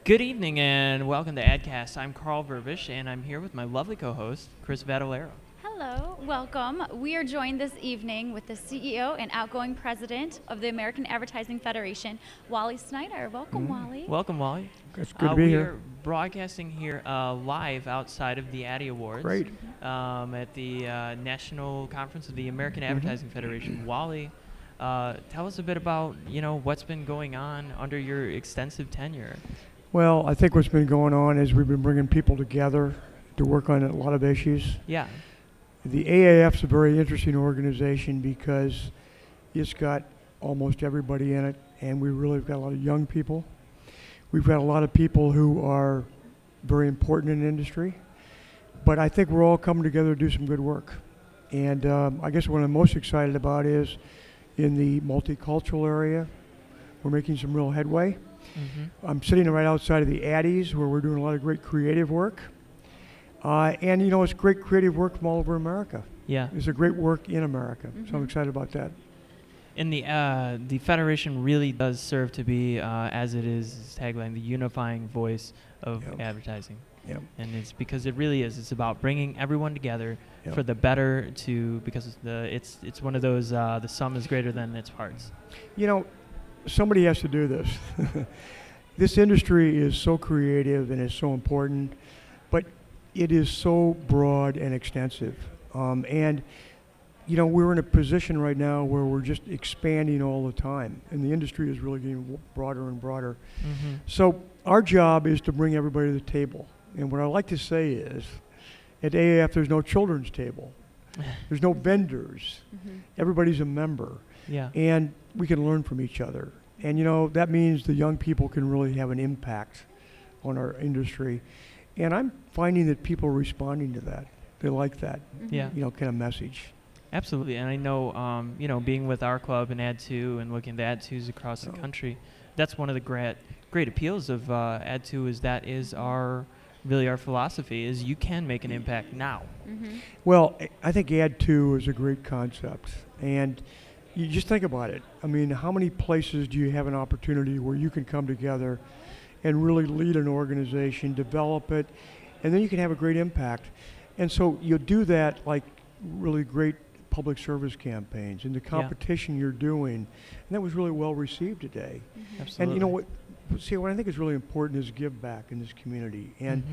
Good evening and welcome to AdCast. I'm Carl Vervisch and I'm here with my lovely co-host, Cris Vatalaro. Hello, welcome. We are joined this evening with the CEO and outgoing president of the American Advertising Federation, Wally Snyder. Welcome, Wally. Welcome, Wally. It's good to be here. We're broadcasting here live outside of the Addy Awards. Great. At the National Conference of the American Advertising Federation. Wally, tell us a bit about, what's been going on under your extensive tenure. Well, I think what's been going on is we've been bringing people together to work on a lot of issues. Yeah. The AAF is a very interesting organization because it's got almost everybody in it, and we really have got a lot of young people. We've got a lot of people who are very important in the industry, but I think we're all coming together to do some good work. And I guess what I'm most excited about is in the multicultural area, we're making some real headway. I'm sitting right outside of the Addies where we're doing a lot of great creative work. And it's great creative work from all over America. Yeah. It's a great work in America, so I'm excited about that. And the Federation really does serve to be, as it is tagline, the unifying voice of advertising. Yep. And it's because it really is. It's about bringing everyone together for the better because it's one of those, the sum is greater than its parts. Somebody has to do this. This industry is so creative and is so important, but it is so broad and extensive. And we're in a position right now where we're just expanding all the time, and the industry is really getting broader and broader. So our job is to bring everybody to the table. And what I like to say is, at AAF, there's no children's table. There's no vendors. Everybody's a member. Yeah. And we can learn from each other. And, that means the young people can really have an impact on our industry. And I'm finding that people are responding to that. They like that, kind of message. Absolutely. And I know, being with our club and Ad2 and looking at Ad2s across the country, that's one of the great appeals of Ad2 is that is our philosophy is you can make an impact now. Well, I think Ad2 is a great concept. And you just think about it. I mean, how many places do you have an opportunity where you can come together and really lead an organization, develop it, and then you can have a great impact. And so you'll do that like really great public service campaigns and the competition you're doing. And that was really well received today. Absolutely. And what I think is really important is give back in this community. And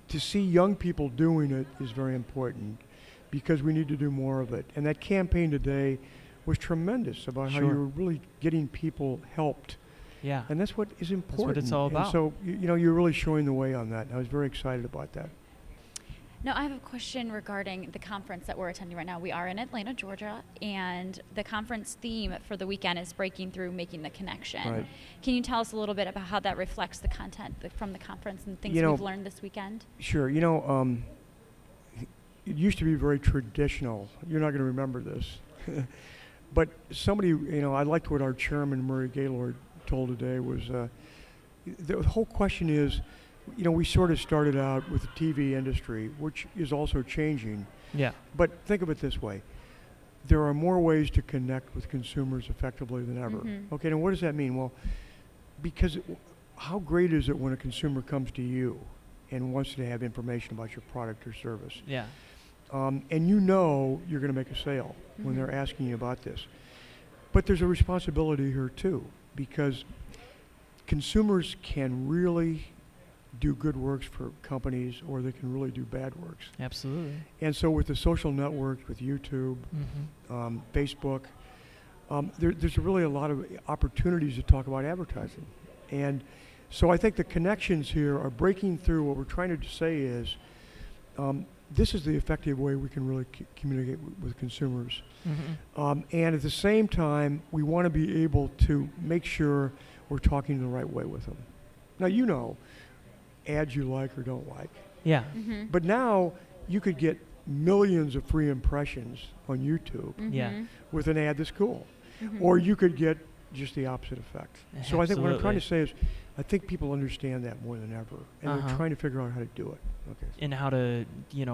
to see young people doing it is very important because we need to do more of it. And that campaign today was tremendous about how you were really getting people helped. Yeah. And that's what is important. That's what it's all about. And so, you're really showing the way on that. And I was very excited about that. Now, I have a question regarding the conference that we're attending right now. We are in Atlanta, Georgia, and the conference theme for the weekend is Breaking Through, Making the Connection. Right. Can you tell us a little bit about how that reflects the content from the conference and things we've learned this weekend? Sure. It used to be very traditional. You're not going to remember this. But somebody, I liked what our chairman, Murray Gaylord, told today was the whole question is, we sort of started out with the TV industry, which is also changing. Yeah. But think of it this way. There are more ways to connect with consumers effectively than ever. Okay, and what does that mean? Well, because how great is it when a consumer comes to you and wants to have information about your product or service? Yeah. And you're going to make a sale when they're asking you about this. But there's a responsibility here too, because consumers can really do good works for companies or they can really do bad works. Absolutely. And so with the social networks, with YouTube, Facebook, there's really a lot of opportunities to talk about advertising. And so I think the connections here are breaking through. What we're trying to say is this is the effective way we can really communicate with consumers. And at the same time, we want to be able to make sure we're talking the right way with them. Now, ads you like or don't like. Yeah. But now you could get millions of free impressions on YouTube with an ad that's cool. Or you could get just the opposite effect. So I think what I'm trying to say is I think people understand that more than ever, and they're trying to figure out how to do it. Okay. And how to,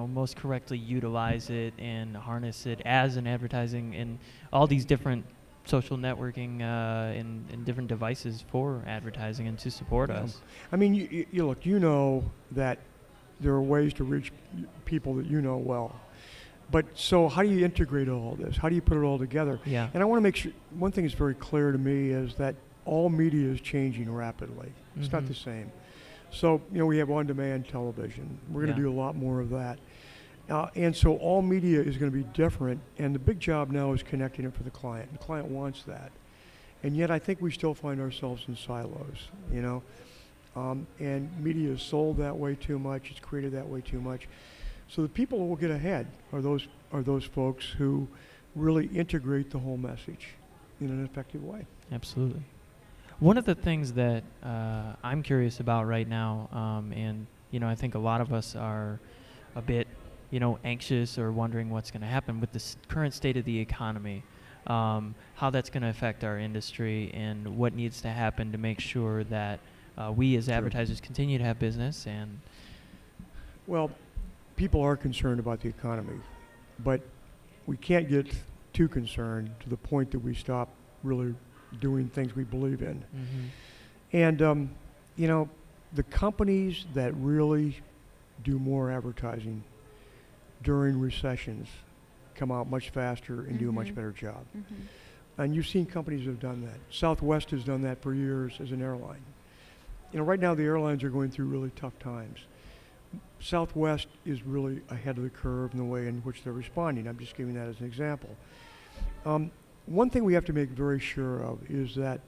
most correctly utilize it and harness it as an advertising in all these different social networking and different devices for advertising and to support us. I mean, you look, you know that there are ways to reach people that you know well. But so how do you integrate all this? How do you put it all together? Yeah. And I want to make sure, one thing that's very clear to me is that all media is changing rapidly. It's not the same. So, we have on-demand television. We're going to do a lot more of that. And so all media is going to be different, and the big job now is connecting it for the client. The client wants that. And yet I think we still find ourselves in silos, and media is sold that way too much. It's created that way too much. So the people who will get ahead are those folks who really integrate the whole message in an effective way. Absolutely. One of the things that I'm curious about right now, and I think a lot of us are a bit, anxious or wondering what's going to happen with the current state of the economy, how that's going to affect our industry, and what needs to happen to make sure that we as advertisers continue to have business. And well, people are concerned about the economy, but we can't get too concerned to the point that we stop really doing things we believe in. And, the companies that really do more advertising during recessions come out much faster and do a much better job. And you've seen companies that have done that. Southwest has done that for years as an airline. Right now the airlines are going through really tough times. Southwest is really ahead of the curve in the way in which they're responding. I'm just giving that as an example. One thing we have to make very sure of is that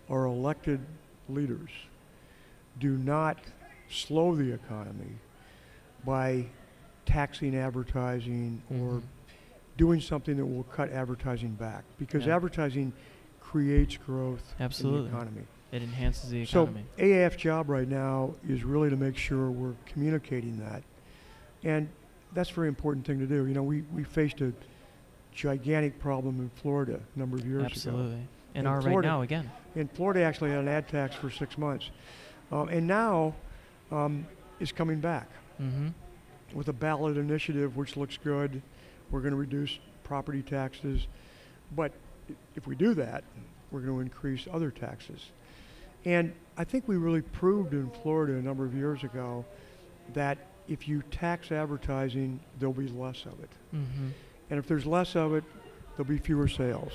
our elected leaders do not slow the economy by taxing advertising or doing something that will cut advertising back, because advertising creates growth in the economy. It enhances the economy. So AAF job right now is really to make sure we're communicating that. And that's a very important thing to do. We faced a gigantic problem in Florida a number of years ago. Absolutely. And are right now again. And Florida actually had an ad tax for 6 months. And now is coming back with a ballot initiative, which looks good. We're going to reduce property taxes. But if we do that, we're going to increase other taxes. And I think we really proved in Florida a number of years ago that if you tax advertising, there'll be less of it. And if there's less of it, there'll be fewer sales.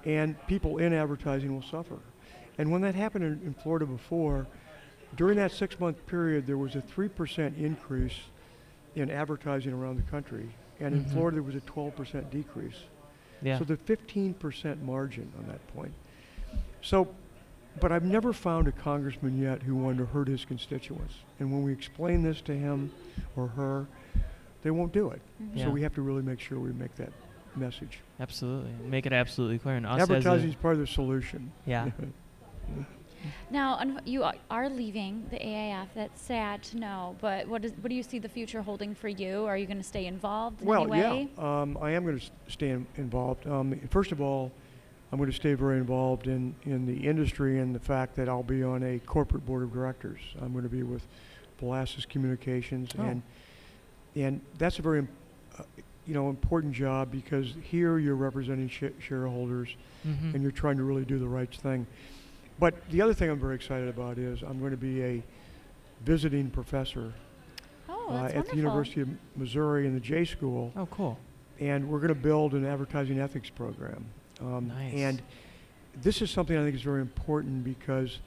And people in advertising will suffer. And when that happened in Florida before, during that 6-month period, there was a 3% increase in advertising around the country. And in Florida, there was a 12% decrease. So the 15% margin on that point. So, but I've never found a congressman yet who wanted to hurt his constituents. And when we explain this to him or her, they won't do it. So we have to really make sure we make that message. Absolutely. Make it absolutely clear. And us advertising is part of the solution. Now, you are leaving the AAF. That's sad to know, but what do you see the future holding for you? Are you going to stay involved in any way? I am going to stay involved. First of all, I'm going to stay very involved in the industry, and the fact that I'll be on a corporate board of directors. I'm going to be with Velasquez Communications, and that's a very important job, because here you're representing shareholders and you're trying to really do the right thing. But the other thing I'm very excited about is I'm going to be a visiting professor at the University of Missouri in the J School. Oh, cool. And we're going to build an advertising ethics program. Nice. And this is something I think is very important, because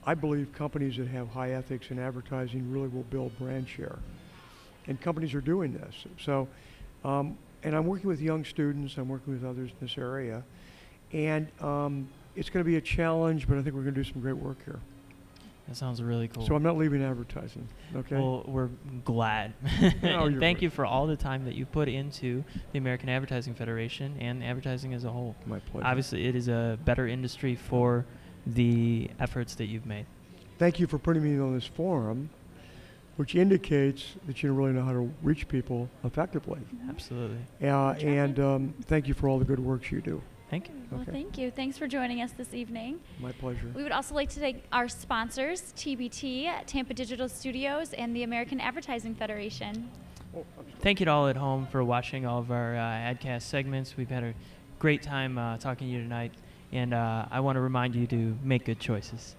I believe companies that have high ethics in advertising really will build brand share. And companies are doing this. So, and I'm working with young students. I'm working with others in this area. And it's going to be a challenge, but I think we're going to do some great work here. That sounds really cool. So I'm not leaving advertising, okay? Well, we're glad. And thank you for all the time that you put into the American Advertising Federation and advertising as a whole. My pleasure. Obviously, it is a better industry for the efforts that you've made. Thank you for putting me on this forum, which indicates that you really know how to reach people effectively. Absolutely. And thank you for all the good work you do. Thank you. Well, thank you. Thanks for joining us this evening. My pleasure. We would also like to thank our sponsors, TBT, Tampa Digital Studios, and the American Advertising Federation. Thank you to all at home for watching all of our AdCast segments. We've had a great time talking to you tonight. And I want to remind you to make good choices.